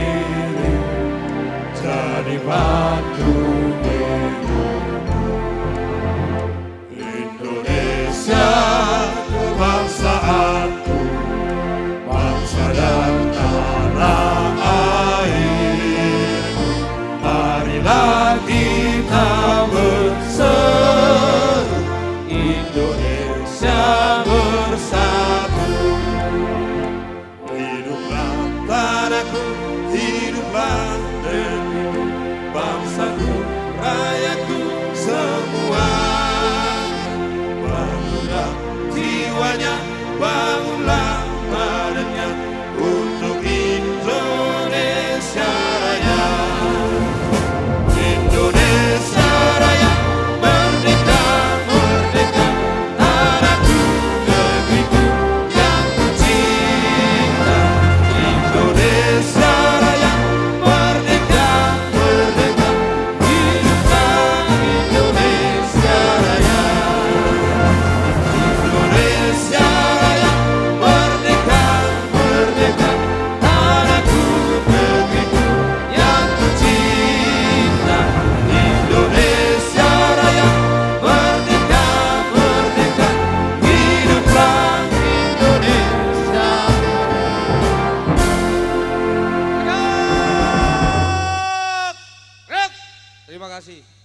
diri jadi batu biru. Indonesia kebangsaanku, bangsa dan tanah air. Marilah kita berseru, Indonesia bersatu. Hiduplah tanahku, hiduplah negeriku, bangsaku, rakyatku semua. Bangunlah jiwanya, bangunlah badannya untuk Indonesia Raya. Indonesia Raya, merdeka, merdeka, tanahku, negeriku yang kucinta. Indonesia Raya, merdeka, merdeka, hiduplah Indonesia Raya. Indonesia Raya, merdeka, merdeka, tanahku, negeriku yang kucinta. Indonesia Raya, merdeka, merdeka, hiduplah Indonesia. Terima kasih.